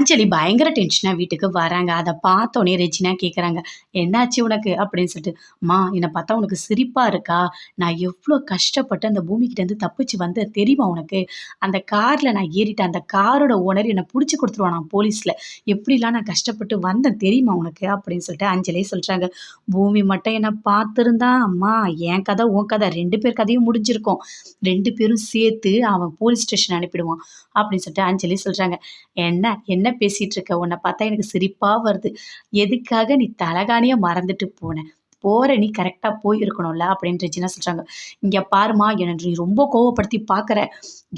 அஞ்சலி பயங்கர டென்ஷனா வீட்டுக்கு வராங்க. அத பார்த்தோனே ரெஜினா கேட்குறாங்க, "என்னாச்சு உனக்கு?" அப்படின்னு சொல்லிட்டு. "அம்மா என்ன பார்த்தா உனக்கு சிரிப்பா இருக்கா? நான் எவ்ளோ கஷ்டப்பட்டு அந்த பூமிக்கிட்டேருந்து தப்பிச்சு வந்தேன் தெரியுமா உனக்கு? அந்த கார்ல நான் ஏறிட்டேன். அந்த காரோட ஓனர் என்ன புடிச்சு குடுத்துருவானாம் போலீஸ்ல. எப்படிலாம் நான் கஷ்டப்பட்டு வந்தேன் தெரியுமா உனக்கு?" அப்படின்னு சொல்லிட்டு அஞ்சலி சொல்றாங்க. பூமி மட்டும் என்ன பார்த்திருந்தா, "அம்மா என் கதை, உன் கதை 2 பேர் கதையும் முடிஞ்சிருக்கும். 2 பேரும் சேர்த்து அவன் போலீஸ் ஸ்டேஷன் அனுப்பிடுவான்." அப்படின்னு சொல்லிட்டு அஞ்சலி சொல்றாங்க. "என்ன என்ன பேசிட்டு இருக்க? உன்ன பார்த்தா எனக்கு சிரிப்பா வருது. எதுக்காக நீ தலகாணிய மறந்துட்டு போன? போற நீ கரெக்ட்டா போயிருக்கணும்ல." அப்படின்னு ரெஜினா சொல்றாங்க. "இங்க பாரும்மா, என்ன நீ ரொம்ப கோவப்படுத்தி பார்க்குற.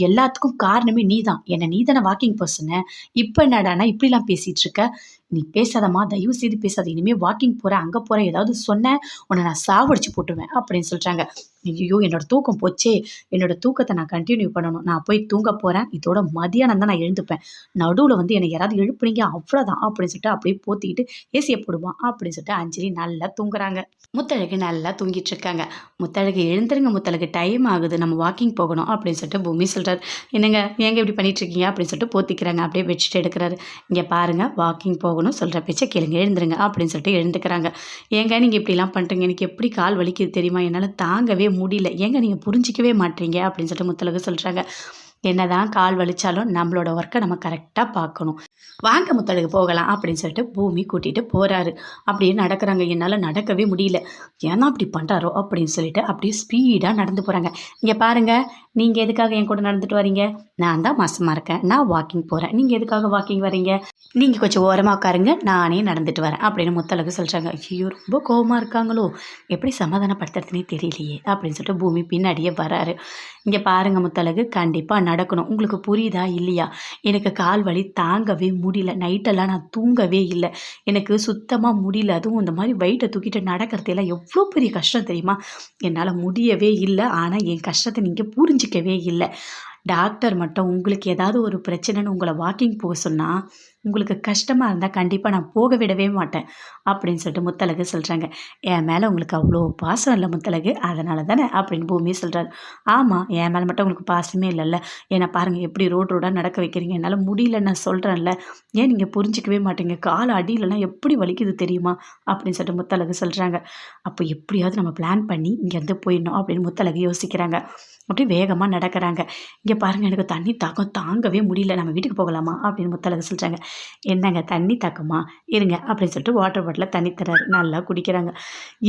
எல்லாத்துக்கும் காரணமே நீ தான். என்ன நீ தானே வாக்கிங் போ சொன்ன. இப்ப என்னடான்னா இப்படிலாம் பேசிட்டு இருக்க? நீ பேசாதம்மா, தயவு செய்து பேசாத. இனிமே வாக்கிங் போறேன், அங்க போறேன் ஏதாவது சொன்ன, உன்ன நான் சாவடிச்சு போட்டுருவேன்." அப்படின்னு சொல்றாங்க. ஐயய்யோ! என்னோட தூக்கம் போச்சே! என்னோட தூக்கத்த நான் கன்டின்யூ பண்ணணும். நான் போய் தூங்க போறேன். இதோட மதியானம் தான் நான் எழுந்துப்பேன். நடுவுல வந்து என்ன யாராவது எழுப்புனீங்க அவ்வளோதான் அப்படின்னு சொல்லிட்டு அப்படியே போத்திக்கிட்டு ஏசிய போடுவான் அப்படின்னு சொல்லிட்டு அஞ்சலி நல்லா தூங்குறாங்க. முத்தழகு நல்லா தூங்கிட்டு இருக்காங்க. "முத்தழகு எழுந்துருங்க முத்தழகு, டைம் ஆகுது. நம்ம வாக்கிங் போகணும்." அப்படின்னு சொல்லிட்டு பூமி சொல்றாரு. "என்னங்க ஏங்க இப்படி பண்ணிட்டு இருக்கீங்க?" அப்படின்னு சொல்லிட்டு போத்திக்கிறாங்க. அப்படியே பெட்ஷீட் எடுக்குறாரு. "இங்க பாருங்க, வாக்கிங் போகணும். சொல்ற பேச்ச கேளுங்க. எழுந்துருங்க." அப்படின்னு சொல்லிட்டு எழுந்துக்கிறாங்க. "ஏங்க நீங்க இப்படிலாம் பண்றீங்க? எனக்கு எப்படி கால் வலிக்குது தெரியுமா? என்னால தாங்கவே முடியல. ஏங்க நீங்க புரிஞ்சிக்கவே மாட்றீங்க?" அப்படின்னு சொல்லிட்டு முத்தழகு சொல்றாங்க. "என்னதான் கால் வலிச்சாலும் நம்மளோட ஒர்க்க நம்ம கரெக்ட்டா பார்க்கணும். வாங்க முத்தழகு போகலாம்." அப்படின்னு சொல்லிட்டு பூமி கூட்டிட்டு போறாரு. அப்படியே நடக்குறாங்க. என்னால நடக்கவே முடியல. ஏன் தான் இப்படி பண்றாரோ அப்படின்னு சொல்லிட்டு அப்படியே ஸ்பீடா நடந்து போறாங்க. "இங்க பாருங்க, நீங்க எதுக்காக என் கூட நடந்துட்டு வரீங்க? நான் தான் மாசமா இருக்கேன். நான் வாக்கிங் போறேன். நீங்க எதுக்காக வாக்கிங் வரீங்க? நீங்க கொஞ்சம் ஓரமா உட்காருங்க. நானே நடந்துட்டு வரேன்." அப்படின்னு முத்தழகு சொல்றாங்க. ஐயய்யோ! ரொம்ப கோவமா இருக்காங்களோ! எப்படி சமாதானப்படுத்துறதுன்னே தெரியலையே! அப்படின்னு சொல்லிட்டு பூமி பின்னாடியே வராரு. "இங்க பாருங்க முத்தழகு, கண்டிப்பா நடக்கணும். உங்களுக்கு புரியுதா? இல்லையா? எனக்கு கால் வலி தாங்கவே முடியல. நைட்டெல்லாம் நான் தூங்கவே இல்ல. எனக்கு சுத்தமா முடியல. அதுவும் இந்த மாரி வெயிட்ட தூக்கிட்டு நடக்கிறதெல்லாம் எவ்ளோ பெரிய கஷ்டம் தெரியுமா? என்னால முடியவே இல்ல. ஆனா என் கஷ்டத்த நீங்க புரிஞ்சுக்கவே இல்ல. டாக்டர் மட்டும் உங்களுக்கு ஏதாவது ஒரு பிரச்சனைன்னு உங்கள வாக்கிங் போக சொன்னா, உங்களுக்கு கஷ்டமா இருந்தா கண்டிப்பா நான் போக விடவே மாட்டேன்." அப்படின்னு சொல்லிட்டு முத்தழகு சொல்றாங்க. "என் மேல உங்களுக்கு அவ்ளோ பாசம் இல்ல முத்தழகு, அதனால தானே." அப்படின்னு பூமி சொல்றாரு. "ஆமா, என் மேல மட்டும் உங்களுக்கு பாசமே இல்லல்ல. என்ன பாருங்க எப்படி ரோடா நடக்க வைக்கிறீங்க. என்னால முடியலன்னு நான் சொல்றேன்ல. ஏன் நீங்க புரிஞ்சுக்கவே மாட்டீங்க? கால் அடியிலலாம் எப்படி வலிக்குது தெரியுமா?" அப்படின்னு சொல்லிட்டு முத்தழகு சொல்றாங்க. "அப்போ எப்படியாவது நம்ம பிளான் பண்ணி இங்கேருந்து போயிடணும்." அப்படின்னு முத்தழகு யோசிக்கிறாங்க. அப்படியே வேகமா நடக்குறாங்க. "இங்க பாருங்க, எனக்கு தண்ணி தாகம் தாங்கவே முடியல. நம்ம வீட்டுக்கு போகலாமா?" அப்படின்னு முத்தழகு சொல்றாங்க. "என்னங்க தண்ணி தாகமா? இருங்க." அப்படின்னு சொல்லிட்டு வாட்டர் பாட்டில்ல தண்ணி தர்றாரு. நல்லா குடிக்கிறாங்க.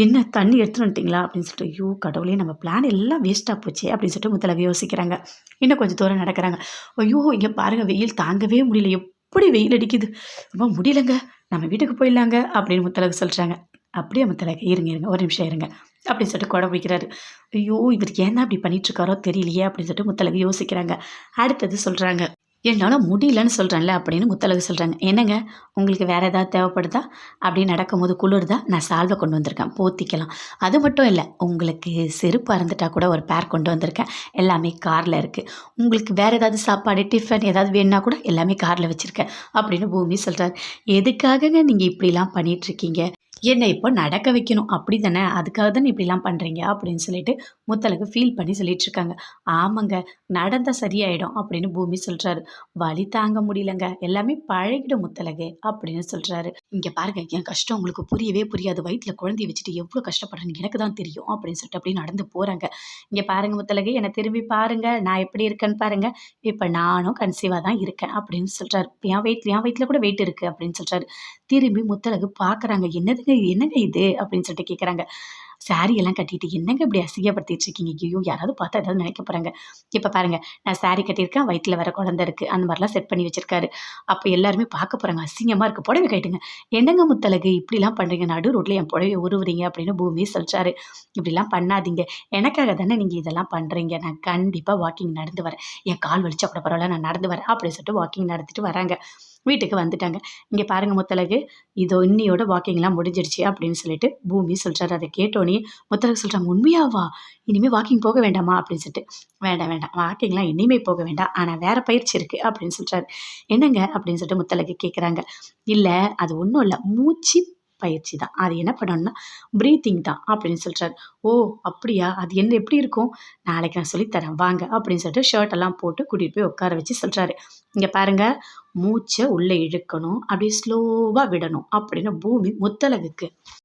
"என்ன தண்ணி எடுத்துட்டு வந்துட்டீங்களா?" அப்படின்னு சொல்லிட்டு, "ஐயோ கடவுளே! நம்ம பிளான் எல்லாம் வேஸ்ட்டா போச்சே!" அப்படின்னு சொல்லிட்டு முத்தழகு யோசிக்கிறாங்க. இன்னும் கொஞ்சம் தூரம் நடக்குறாங்க. "ஐயோ! இங்க பாருங்க, வெயில் தாங்கவே முடியல. எப்படி வெயில் அடிக்குது. ரொம்ப முடியலங்க. நம்ம வீட்டுக்கு போயிடலாங்க." அப்படின்னு முத்தழகு சொல்றாங்க. "அப்படியா முத்தழகு? இருங்க, இருங்க. ஒரு நிமிஷம் இருங்க." அப்படின்னு சொல்லிட்டு கொடை பிடிக்கிறாரு. ஐயோ! இவரு ஏன் தான் இப்படி பண்ணிட்டு இருக்காரோ தெரியலையே! அப்படின்னு சொல்லிட்டு முத்தழகு யோசிக்கிறாங்க. அடுத்தது சொல்றாங்க. "என்னால முடியலன்னு சொல்றேன்ல." அப்படின்னு முத்தழகு சொல்றாங்க. "என்னங்க உங்களுக்கு வேற ஏதாவது தேவைப்படுதா? அப்படியே நடக்கும்போது குளிருதா? நான் சால்வ கொண்டு வந்திருக்கேன். போத்திக்கலாம். அது மட்டும் இல்ல, உங்களுக்கு செருப்பு அறுந்துட்டா கூட ஒரு பேர் கொண்டு வந்திருக்கேன். எல்லாமே கார்ல இருக்கு. உங்களுக்கு வேற ஏதாவது சாப்பாடு, டிஃபன் ஏதாவது வேணுனா கூட எல்லாமே கார்ல வச்சிருக்கேன்." அப்படின்னு பூமி சொல்றாரு. "எதுக்காகங்க நீங்க இப்படிலாம் பண்ணிட்டு இருக்கீங்க? என்ன இப்போ நடக்க வைக்கணும் அப்படிதானே? அதுக்காக தானே இப்படிலாம் பண்றீங்க." அப்படின்னு சொல்லிட்டு முத்தழகு ஃபீல் பண்ணி சொல்லிட்டு இருக்காங்க. "ஆமாங்க, நடந்தா சரியாயிடும்." அப்படின்னு பூமி சொல்றாரு. "வலி தாங்க முடியலங்க. எல்லாமே பழகிடும் முத்தழகு." அப்படின்னு சொல்றாரு. "இங்க பாருங்க, என் கஷ்டம் உங்களுக்கு புரியவே புரியாது. வயித்துல குழந்தைய வச்சுட்டு எவ்ளோ கஷ்டப்படுறேன்னு எனக்கு தான் தெரியும்." அப்படின்னு சொல்லிட்டு அப்படியே நடந்து போறாங்க. "இங்க பாருங்க முத்தழகு, என்ன திரும்பி பாருங்க. நான் எப்படி இருக்கேன்னு பாருங்க. இப்ப நானும் கன்சீவா தான் இருக்கேன்." அப்படின்னு சொல்றாரு. என் வயித்துல கூட வெயிட் இருக்கு." அப்படின்னு சொல்றாரு. திரும்பி முத்தழகு பார்க்குறாங்க. "என்னதுங்க என்னங்க இது?" அப்படின்னு சொல்லிட்டு கேட்குறாங்க. சாரி எல்லாம் கட்டிட்டு என்னங்க இப்படி அசிங்கப்படுத்திட்டு இருக்கீங்க? ஐயய்யோ! யாராவது பார்த்தா ஏதாவது நினைக்க போறாங்க. இப்ப பாருங்க, நான் சாரி கட்டியிருக்கேன். வயித்துல வேற குழந்தை இருக்கு. அந்த மாரிலாம் செட் பண்ணி வச்சிருக்காரு. அப்ப எல்லாருமே பார்க்க போறாங்க. அசிங்கமா இருக்கு. புடவை கட்டுங்க. "என்னங்க முத்தழகு இப்படிலாம் பண்றீங்க? நடு ரோட்ல என் புடவைய உருவுறீங்க." அப்படின்னு பூமி சொல்றாரு. "இப்படிலாம் பண்ணாதீங்க. எனக்காக தானே நீங்க இதெல்லாம் பண்றீங்க. நான் கண்டிப்பா வாக்கிங் நடந்து வரேன். என் கால் வலிச்சா கூட பரவால்ல. நான் நடந்து வரேன்." அப்படின்னு சொல்லிட்டு வாக்கிங் நடந்துட்டு வராங்க. வீட்டுக்கு வந்துட்டாங்க. "இங்க பாருங்க முத்தழகு, இதோ இன்னியோட வாக்கிங்லாம் முடிஞ்சிருச்சு." அப்படின்னு சொல்லிட்டு பூமி சொல்றாரு. அத கேட்டோனே முத்தழகு சொல்றாங்க, "உண்மையாவா? இனிமே வாக்கிங் போக வேண்டாமா?" அப்படின்னு சொல்லிட்டு. "வேண்டாம், வேண்டாம். வாக்கிங்லாம் இனிமே போக வேண்டாம். ஆனா வேற பயிற்சி இருக்கு." அப்படின்னு சொல்றாரு. "என்னங்க?" அப்படின்னு சொல்லிட்டு முத்தழகு கேட்குறாங்க. "இல்ல, அது ஒண்ணும் இல்ல. மூச்சு பயிற்சி தான். அது என்ன பண்ணணும்னா, பிரீத்திங் தான்." அப்படின்னு சொல்றாரு. "ஓ! அப்படியா? அது என்ன எப்படி இருக்கும்? நாளைக்கு நான் சொல்லி தரேன் வாங்க." அப்படின்னு சொல்லிட்டு ஷர்ட் எல்லாம் போட்டு கூட்டிட்டு போய் உட்கார வச்சு சொல்றாரு. "இங்க பாருங்க, மூச்சை உள்ளே இழுக்கணும். அப்படியே ஸ்லோவா விடணும் அப்படின்னு பூமி முத்தழகுக்கு.